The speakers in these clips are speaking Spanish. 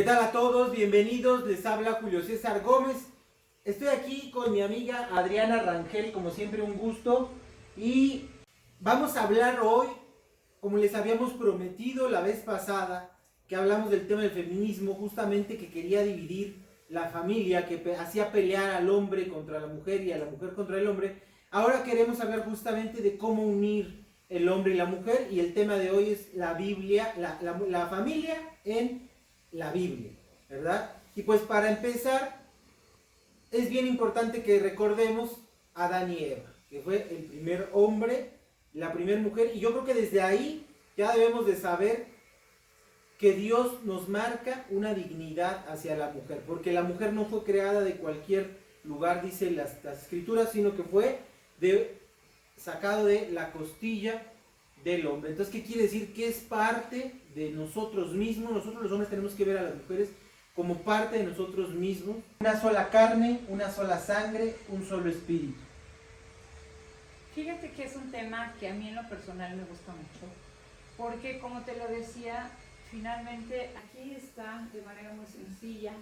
¿Qué tal a todos? Bienvenidos, les habla Julio César Gómez. Estoy aquí con mi amiga Adriana Rangel, como siempre un gusto. Y vamos a hablar hoy, como les habíamos prometido la vez pasada, que hablamos del tema del feminismo, justamente que quería dividir la familia, que hacía pelear al hombre contra la mujer y a la mujer contra el hombre. Ahora queremos hablar justamente de cómo unir el hombre y la mujer, y el tema de hoy es la Biblia, la familia en la Biblia, ¿verdad? Y pues para empezar, es bien importante que recordemos a Adán y Eva, que fue el primer hombre, la primera mujer, y yo creo que desde ahí ya debemos de saber que Dios nos marca una dignidad hacia la mujer, porque la mujer no fue creada de cualquier lugar, dice las escrituras, sino que fue sacado de la costilla del hombre. Entonces, ¿qué quiere decir? Que es parte de nosotros mismos. Nosotros los hombres tenemos que ver a las mujeres como parte de nosotros mismos. Una sola carne, una sola sangre, un solo espíritu. Fíjate que es un tema que a mí en lo personal me gusta mucho, porque como te lo decía, finalmente aquí está de manera muy sencilla.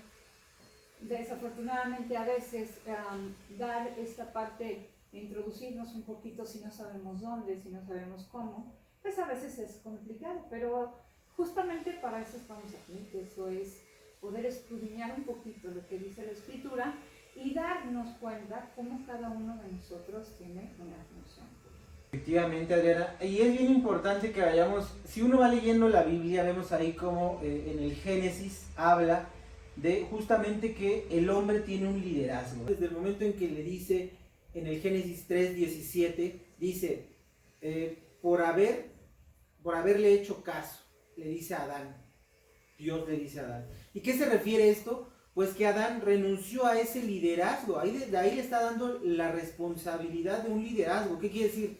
Desafortunadamente a veces dar esta parte de introducirnos un poquito si no sabemos dónde, si no sabemos cómo, pues a veces es complicado, pero justamente para eso estamos aquí, que eso es poder escudriñar un poquito lo que dice la Escritura y darnos cuenta cómo cada uno de nosotros tiene una función. Efectivamente, Adriana, y es bien importante que vayamos, si uno va leyendo la Biblia, vemos ahí como en el Génesis habla de justamente que el hombre tiene un liderazgo. Desde el momento en que le dice en el Génesis 3:17, dice, por haberle hecho caso, le dice a Adán, Dios le dice a Adán. ¿Y qué se refiere esto? Pues que Adán renunció a ese liderazgo, de ahí le está dando la responsabilidad de un liderazgo. ¿Qué quiere decir?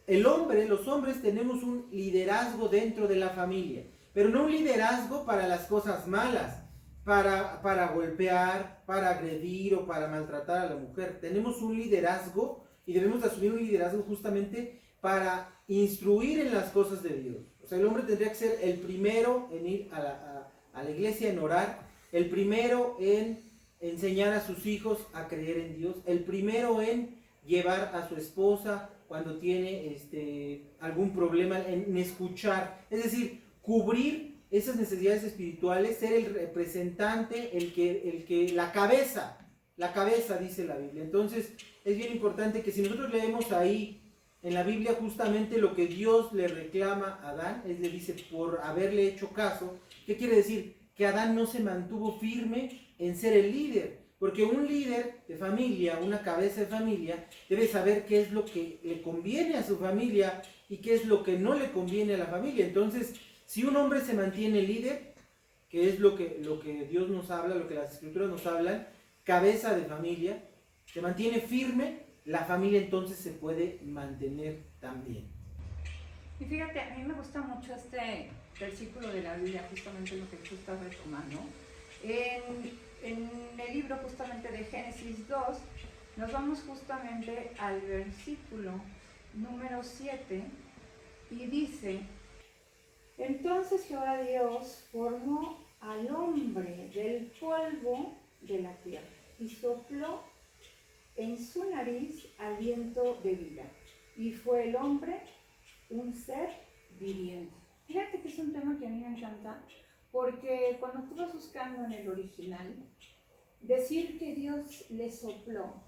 Los hombres tenemos un liderazgo dentro de la familia, pero no un liderazgo para las cosas malas, para golpear, para agredir o para maltratar a la mujer. Tenemos un liderazgo y debemos asumir un liderazgo justamente para instruir en las cosas de Dios. O sea, el hombre tendría que ser el primero en ir a la iglesia, en orar, el primero en enseñar a sus hijos a creer en Dios, el primero en llevar a su esposa cuando tiene algún problema, en escuchar, es decir, cubrir esas necesidades espirituales, ser el representante, la cabeza dice la Biblia. Entonces es bien importante que si nosotros leemos ahí en la Biblia justamente lo que Dios le reclama a Adán, es le dice por haberle hecho caso. ¿Qué quiere decir? Que Adán no se mantuvo firme en ser el líder, porque un líder de familia, una cabeza de familia, debe saber qué es lo que le conviene a su familia y qué es lo que no le conviene a la familia. Entonces, si un hombre se mantiene líder, que es lo que Dios nos habla, lo que las escrituras nos hablan, cabeza de familia, se mantiene firme, la familia entonces se puede mantener también. Y fíjate, a mí me gusta mucho este versículo de la Biblia, justamente lo que tú estás retomando. En el libro justamente de Génesis 2, nos vamos justamente al versículo número 7 y dice: entonces Jehová Dios formó al hombre del polvo de la tierra y sopló en su nariz aliento de vida, y fue el hombre un ser viviente. Fíjate que es un tema que a mí me encanta, porque cuando tú vas buscando en el original, decir que Dios le sopló,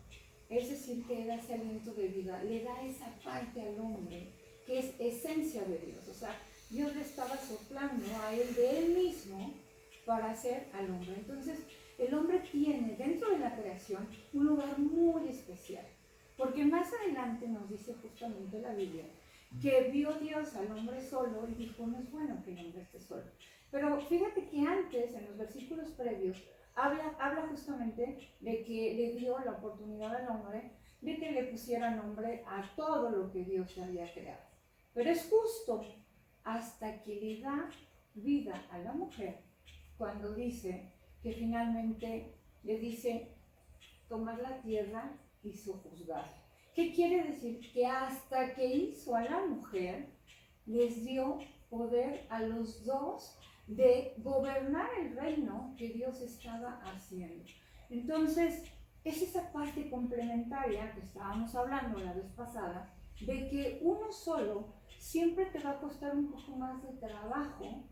es decir, que da ese aliento de vida, le da esa parte al hombre que es esencia de Dios. O sea, Dios le estaba soplando a él de él mismo para hacer al hombre. Entonces, el hombre tiene dentro de la creación un lugar muy especial, porque más adelante nos dice justamente la Biblia que vio Dios al hombre solo y dijo: no es bueno que el hombre esté solo. Pero fíjate que antes, en los versículos previos, habla justamente de que le dio la oportunidad al hombre de que le pusiera nombre a todo lo que Dios había creado. Pero es justo hasta que le da vida a la mujer cuando dice que finalmente le dice: tomar la tierra y sojuzgar. ¿Qué quiere decir? Que hasta que hizo a la mujer, les dio poder a los dos de gobernar el reino que Dios estaba haciendo. Entonces, es esa parte complementaria que estábamos hablando la vez pasada, de que uno solo siempre te va a costar un poco más de trabajo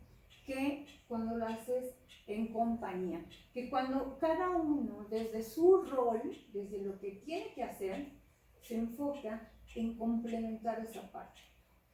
que cuando lo haces en compañía, que cuando cada uno desde su rol, desde lo que tiene que hacer, se enfoca en complementar esa parte.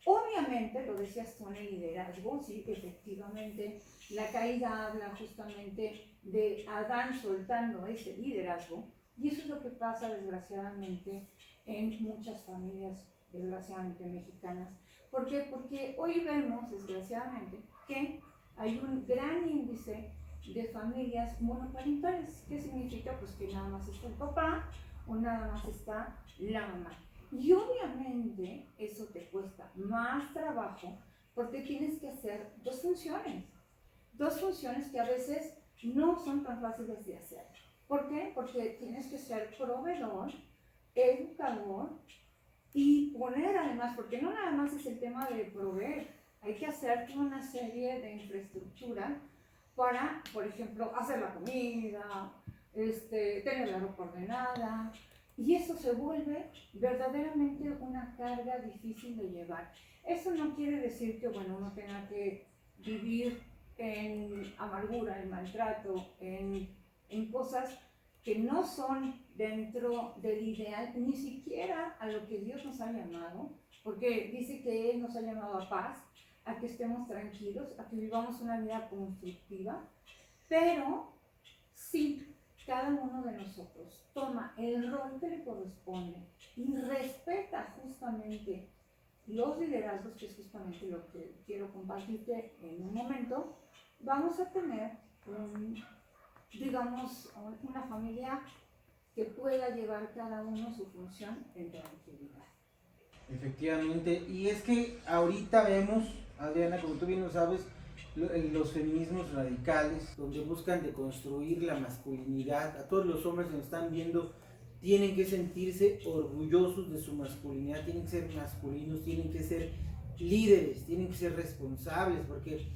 Obviamente, lo decías tú en el liderazgo, sí, efectivamente, la caída habla justamente de Adán soltando ese liderazgo, y eso es lo que pasa desgraciadamente en muchas familias, desgraciadamente mexicanas. ¿Por qué? Porque hoy vemos, desgraciadamente, que hay un gran índice de familias monoparentales. ¿Qué significa? Pues que nada más está el papá o nada más está la mamá. Y obviamente eso te cuesta más trabajo porque tienes que hacer dos funciones que a veces no son tan fáciles de hacer. ¿Por qué? Porque tienes que ser proveedor, educador y poner además, porque no nada más es el tema de proveer, hay que hacer toda una serie de infraestructura para, por ejemplo, hacer la comida, tener la ropa ordenada, y eso se vuelve verdaderamente una carga difícil de llevar. Eso no quiere decir que, bueno, uno tenga que vivir en amargura, en maltrato, en cosas que no son dentro del ideal, ni siquiera a lo que Dios nos ha llamado, porque dice que Él nos ha llamado a paz, a que estemos tranquilos, a que vivamos una vida constructiva, pero sí, cada uno de nosotros toma el rol que le corresponde y respeta justamente los liderazgos, que es justamente lo que quiero compartirte en un momento, vamos a tener digamos, una familia que pueda llevar cada uno su función en tranquilidad. Efectivamente, y es que ahorita vemos, Adriana, como tú bien lo sabes, los feminismos radicales, donde buscan deconstruir la masculinidad. A todos los hombres que nos están viendo tienen que sentirse orgullosos de su masculinidad, tienen que ser masculinos, tienen que ser líderes, tienen que ser responsables, porque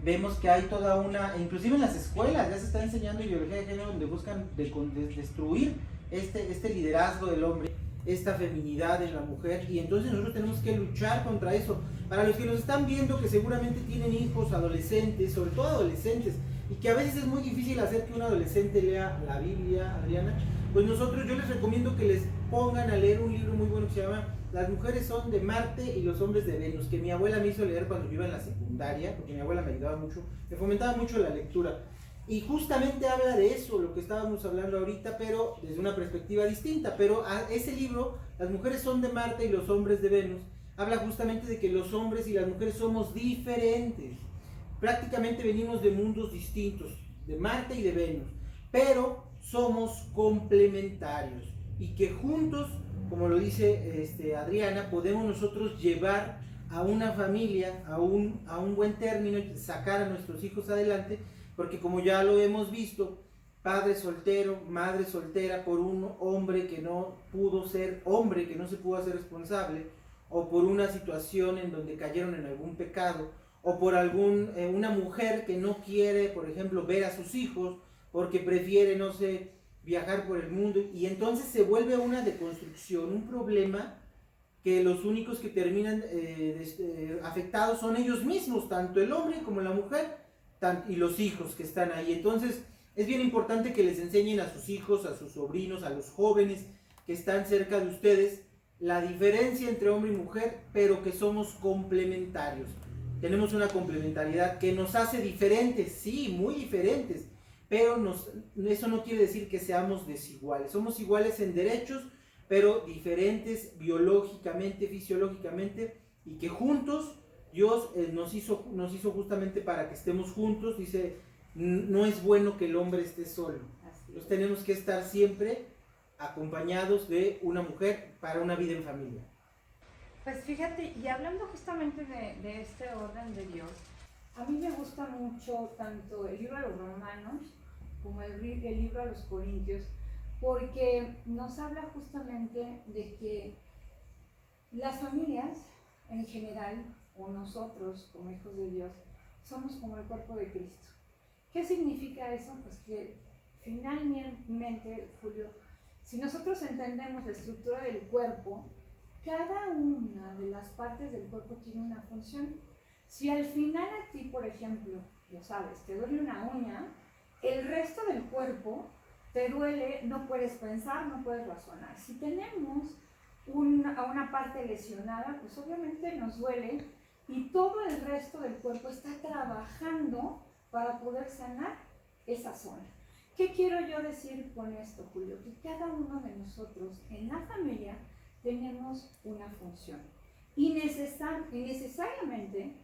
vemos que hay toda una, inclusive en las escuelas ya se está enseñando ideología de género donde buscan destruir este liderazgo del hombre, esta feminidad en la mujer, y entonces nosotros tenemos que luchar contra eso. Para los que nos están viendo que seguramente tienen hijos, adolescentes, sobre todo adolescentes, y que a veces es muy difícil hacer que un adolescente lea la Biblia, Adriana, pues yo les recomiendo que les pongan a leer un libro muy bueno que se llama Las mujeres son de Marte y los hombres de Venus, que mi abuela me hizo leer cuando yo iba en la secundaria, porque mi abuela me ayudaba mucho, me fomentaba mucho la lectura. Y justamente habla de eso, lo que estábamos hablando ahorita, pero desde una perspectiva distinta. Pero ese libro, Las mujeres son de Marte y los hombres de Venus, habla justamente de que los hombres y las mujeres somos diferentes. Prácticamente venimos de mundos distintos, de Marte y de Venus, pero somos complementarios. Y que juntos, como lo dice Adriana, podemos nosotros llevar a una familia a un buen término y sacar a nuestros hijos adelante. Porque como ya lo hemos visto, padre soltero, madre soltera, por un hombre que no pudo ser hombre, que no se pudo hacer responsable, o por una situación en donde cayeron en algún pecado, o por una mujer que no quiere, por ejemplo, ver a sus hijos, porque prefiere, no sé, viajar por el mundo, y entonces se vuelve una deconstrucción, un problema que los únicos que terminan afectados son ellos mismos, tanto el hombre como la mujer, y los hijos que están ahí. Entonces es bien importante que les enseñen a sus hijos, a sus sobrinos, a los jóvenes que están cerca de ustedes, la diferencia entre hombre y mujer, pero que somos complementarios. Tenemos una complementariedad que nos hace diferentes, sí, muy diferentes, pero eso no quiere decir que seamos desiguales. Somos iguales en derechos, pero diferentes biológicamente, fisiológicamente, y que juntos Dios nos hizo justamente para que estemos juntos. Dice, no es bueno que el hombre esté solo. Entonces tenemos que estar siempre acompañados de una mujer para una vida en familia. Pues fíjate, y hablando justamente de este orden de Dios, a mí me gusta mucho tanto el libro a los Romanos como el libro a los Corintios, porque nos habla justamente de que las familias en general, o nosotros como hijos de Dios, somos como el cuerpo de Cristo. ¿Qué significa eso? Pues que finalmente, Julio, si nosotros entendemos la estructura del cuerpo, cada una de las partes del cuerpo tiene una función. Si al final a ti, por ejemplo, lo sabes, te duele una uña, el resto del cuerpo te duele, no puedes pensar, no puedes razonar. Si tenemos a una parte lesionada, pues obviamente nos duele y todo el resto del cuerpo está trabajando para poder sanar esa zona. ¿Qué quiero yo decir con esto, Julio? Que cada uno de nosotros en la familia tenemos una función y necesariamente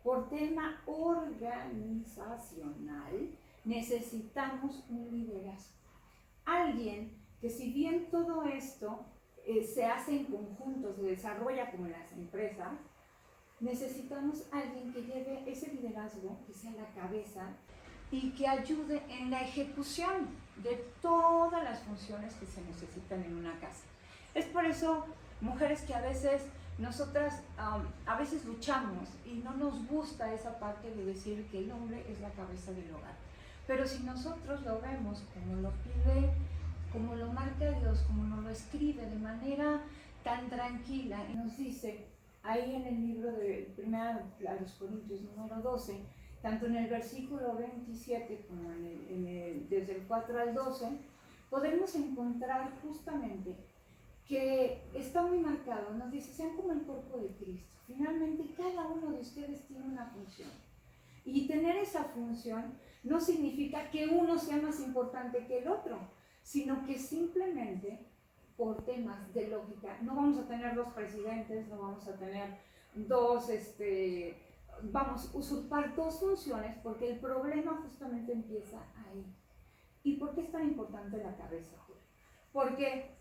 por tema organizacional necesitamos un liderazgo. Alguien que si bien todo esto se hace en conjunto, se desarrolla como en las empresas, necesitamos alguien que lleve ese liderazgo, que sea la cabeza y que ayude en la ejecución de todas las funciones que se necesitan en una casa. Es por eso, mujeres, que a veces nosotras a veces luchamos y no nos gusta esa parte de decir que el hombre es la cabeza del hogar. Pero si nosotros lo vemos como lo pide, como lo marca Dios, como nos lo escribe de manera tan tranquila, y nos dice ahí en el libro de 1 a los Corintios número 12, tanto en el versículo 27 como desde el 4 al 12, podemos encontrar justamente que está muy marcado. Nos dice, sean como el cuerpo de Cristo. Finalmente cada uno de ustedes tiene una función. Y tener esa función no significa que uno sea más importante que el otro, sino que simplemente por temas de lógica no vamos a tener dos presidentes, no vamos a tener vamos a usurpar dos funciones, porque el problema justamente empieza ahí. ¿Y por qué es tan importante la cabeza? Porque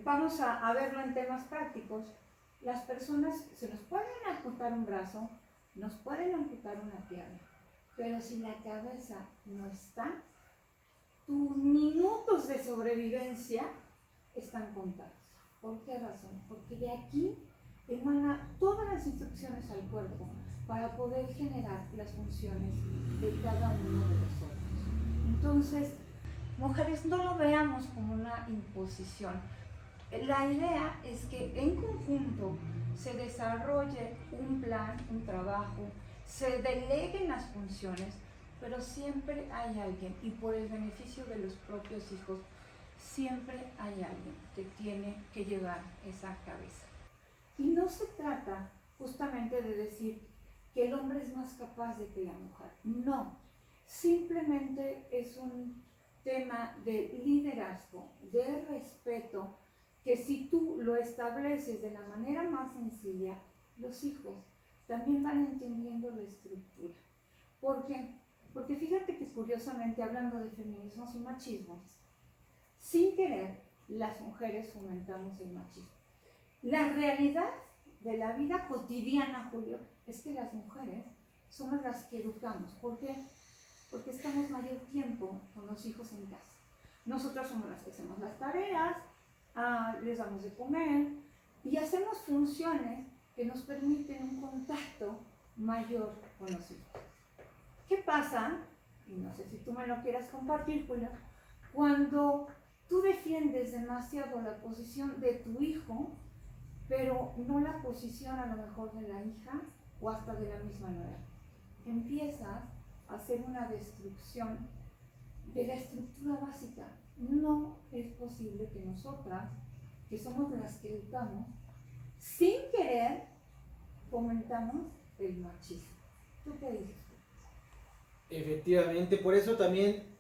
vamos a verlo en temas prácticos. Las personas se nos pueden amputar un brazo, nos pueden amputar una pierna, pero si la cabeza no está, tus minutos de sobrevivencia están contados. ¿Por qué razón? Porque de aquí emana todas las instrucciones al cuerpo para poder generar las funciones de cada uno de nosotros. Entonces, mujeres, no lo veamos como una imposición. La idea es que en conjunto se desarrolle un plan, un trabajo, se deleguen las funciones, pero siempre hay alguien, y por el beneficio de los propios hijos, siempre hay alguien que tiene que llevar esa cabeza. Y no se trata justamente de decir que el hombre es más capaz de que la mujer. No, simplemente es un tema de liderazgo, de respeto, que si tú lo estableces de la manera más sencilla, los hijos también van entendiendo la estructura. ¿Por qué? Porque fíjate que curiosamente, hablando de feminismos y machismos, sin querer, las mujeres fomentamos el machismo. La realidad de la vida cotidiana, Julio, es que las mujeres somos las que educamos. ¿Por qué? Porque estamos mayor tiempo con los hijos en casa. Nosotras somos las que hacemos las tareas, les damos de comer y hacemos funciones que nos permiten un contacto mayor con los hijos. ¿Qué pasa? Y no sé si tú me lo quieras compartir, Julio, cuando tú defiendes demasiado la posición de tu hijo, pero no la posición a lo mejor de la hija o hasta de la misma nuera. Empiezas a hacer una destrucción de la estructura básica. No es posible que nosotras, que somos las que educamos, sin querer fomentamos el machismo. ¿Tú qué dices? Efectivamente, por eso también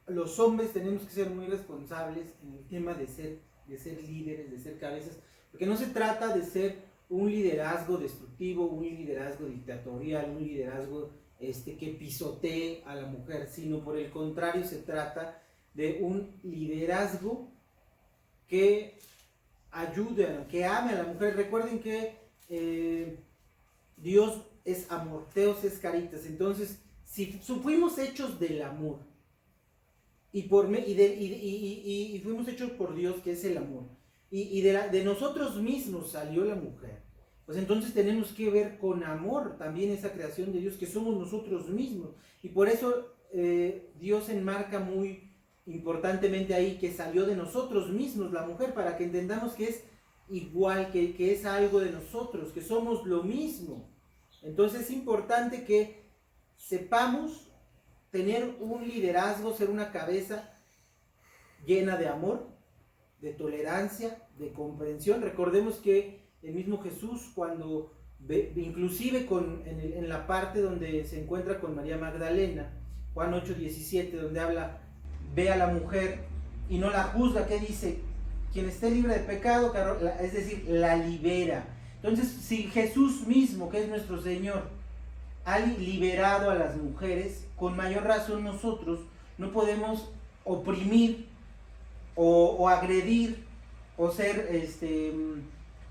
los hombres tenemos que ser muy responsables en el tema de ser líderes, de ser cabezas, porque no se trata de ser un liderazgo destructivo, un liderazgo dictatorial, un liderazgo que pisotee a la mujer, sino por el contrario se trata de un liderazgo que ayude, que ame a la mujer. Recuerden que Dios es amor, Teos es caritas. Entonces, si fuimos hechos del amor y fuimos hechos por Dios, que es el amor, y de nosotros mismos salió la mujer, pues entonces tenemos que ver con amor también esa creación de Dios que somos nosotros mismos. Y por eso Dios enmarca muy importantemente ahí que salió de nosotros mismos la mujer, para que entendamos que es igual, que es algo de nosotros, que somos lo mismo. Entonces es importante que sepamos tener un liderazgo, ser una cabeza llena de amor, de tolerancia, de comprensión. Recordemos que el mismo Jesús, cuando inclusive en la parte donde se encuentra con María Magdalena, Juan 8:17, donde habla, ve a la mujer y no la juzga, ¿qué dice? Quien esté libre de pecado, es decir, la libera. Entonces, si Jesús mismo, que es nuestro Señor, ha liberado a las mujeres, con mayor razón nosotros no podemos oprimir o agredir o ser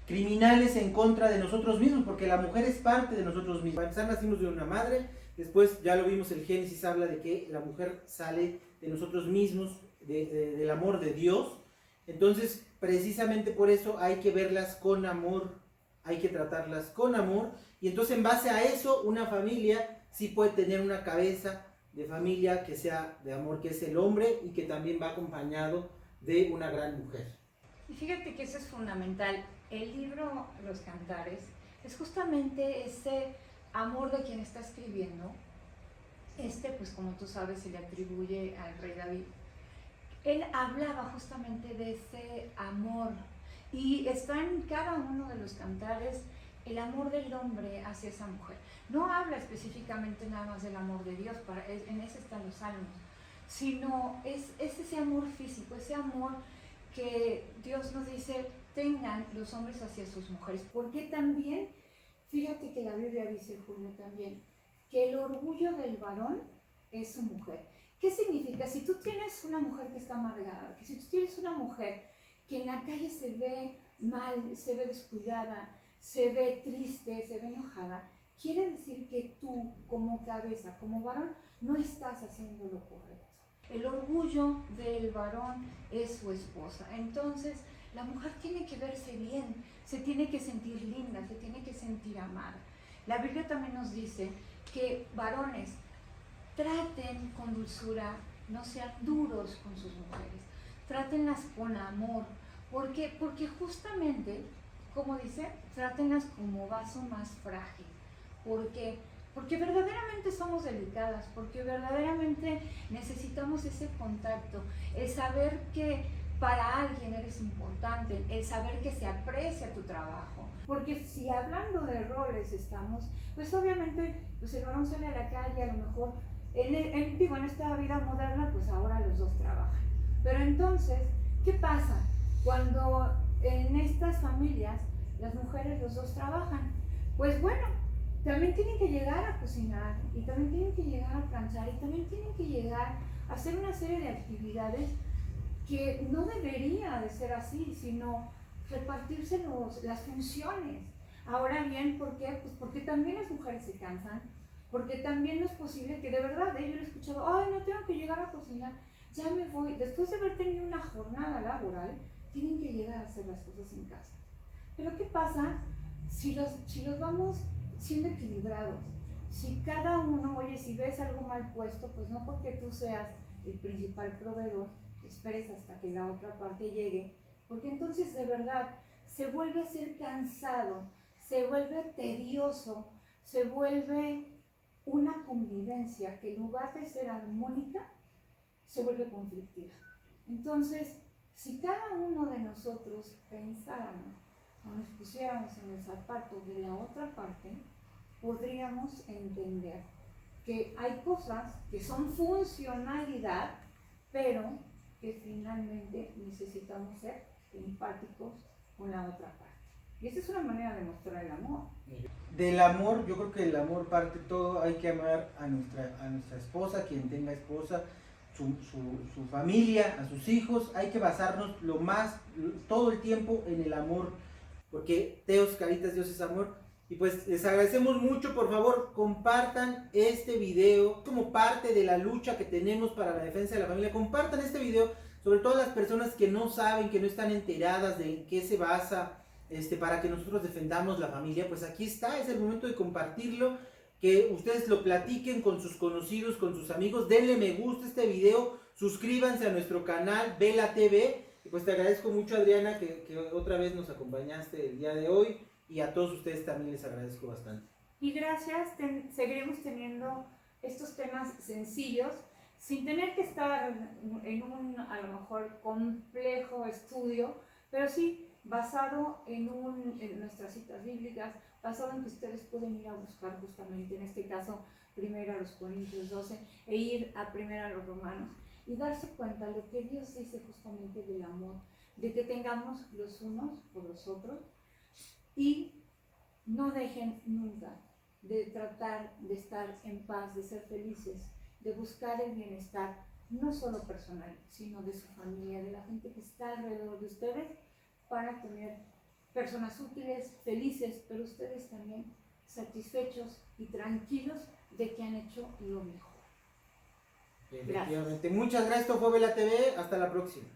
criminales en contra de nosotros mismos, porque la mujer es parte de nosotros mismos. Para empezar, nacimos de una madre, después ya lo vimos, el Génesis habla de que la mujer sale de nosotros mismos, del amor de Dios. Entonces, precisamente por eso hay que verlas con amor, hay que tratarlas con amor, y entonces en base a eso una familia sí puede tener una cabeza de familia que sea de amor, que es el hombre, y que también va acompañado de una gran mujer. Y fíjate que eso es fundamental. El libro Los Cantares es justamente ese amor de quien está escribiendo. Pues como tú sabes, se le atribuye al rey David. Él hablaba justamente de ese amor, y está en cada uno de los cantares el amor del hombre hacia esa mujer. No habla específicamente nada más del amor de Dios, en ese están los salmos, sino es ese amor físico, ese amor que Dios nos dice tengan los hombres hacia sus mujeres. Porque también, fíjate que la Biblia dice, Julio, también, que el orgullo del varón es su mujer. ¿Qué significa? Si tú tienes una mujer que está amargada, que si tú tienes una mujer que en la calle se ve mal, se ve descuidada, se ve triste, se ve enojada, quiere decir que tú, como cabeza, como varón, no estás haciendo lo correcto. El orgullo del varón es su esposa. Entonces, la mujer tiene que verse bien, se tiene que sentir linda, se tiene que sentir amada. La Biblia también nos dice que varones traten con dulzura, no sean duros con sus mujeres, trátenlas con amor. ¿Por qué? Porque justamente, como dice, trátenlas como vaso más frágil. ¿Por qué? Porque verdaderamente somos delicadas, porque verdaderamente necesitamos ese contacto, el saber que para alguien eres importante, el saber que se aprecia tu trabajo. Porque si hablando de roles estamos, pues obviamente pues el varón sale a la calle, a lo mejor, en esta vida moderna, pues ahora los dos trabajan. Pero entonces, ¿qué pasa cuando en estas familias las mujeres los dos trabajan? Pues bueno, también tienen que llegar a cocinar, y también tienen que llegar a planchar, y también tienen que llegar a hacer una serie de actividades que no debería de ser así, sino repartirse las funciones. Ahora bien, ¿por qué? Pues porque también las mujeres se cansan, porque también no es posible que de verdad, yo lo he escuchado, ay, no tengo que llegar a cocinar, ya me voy. Después de haber tenido una jornada laboral, tienen que llegar a hacer las cosas en casa. Pero ¿qué pasa si los vamos siendo equilibrados? Si cada uno, oye, si ves algo mal puesto, pues no porque tú seas el principal proveedor, esperes hasta que la otra parte llegue, porque entonces de verdad se vuelve a ser cansado, se vuelve tedioso, se vuelve una convivencia que en lugar de ser armónica, se vuelve conflictiva. Entonces, si cada uno de nosotros pensáramos o nos pusiéramos en el zapato de la otra parte, podríamos entender que hay cosas que son funcionalidad, pero que finalmente necesitamos ser empáticos con la otra parte. Y esa es una manera de mostrar el amor. Del amor, yo creo que el amor parte todo. Hay que amar a nuestra esposa, quien tenga esposa, su familia, a sus hijos. Hay que basarnos todo el tiempo en el amor, porque Teos, Caritas, Dios es amor. Y pues les agradecemos mucho. Por favor, compartan este video como parte de la lucha que tenemos para la defensa de la familia. Compartan este video, sobre todo las personas que no saben, que no están enteradas de en qué se basa para que nosotros defendamos la familia, pues aquí está, es el momento de compartirlo, que ustedes lo platiquen con sus conocidos, con sus amigos, denle me gusta a este video, suscríbanse a nuestro canal Vela TV, y pues te agradezco mucho, Adriana, que otra vez nos acompañaste el día de hoy, y a todos ustedes también les agradezco bastante. Y gracias, seguiremos teniendo estos temas sencillos, sin tener que estar en un, a lo mejor, complejo estudio, pero sí basado en nuestras citas bíblicas, basado en que ustedes pueden ir a buscar justamente, en este caso, primero a los Corintios 12, e ir a primero a los Romanos, y darse cuenta de lo que Dios dice justamente del amor, de que tengamos los unos por los otros, y no dejen nunca de tratar de estar en paz, de ser felices, de buscar el bienestar, no solo personal, sino de su familia, de la gente que está alrededor de ustedes, para tener personas útiles, felices, pero ustedes también satisfechos y tranquilos de que han hecho lo mejor. Efectivamente. Muchas gracias, esto fue Vela TV, hasta la próxima.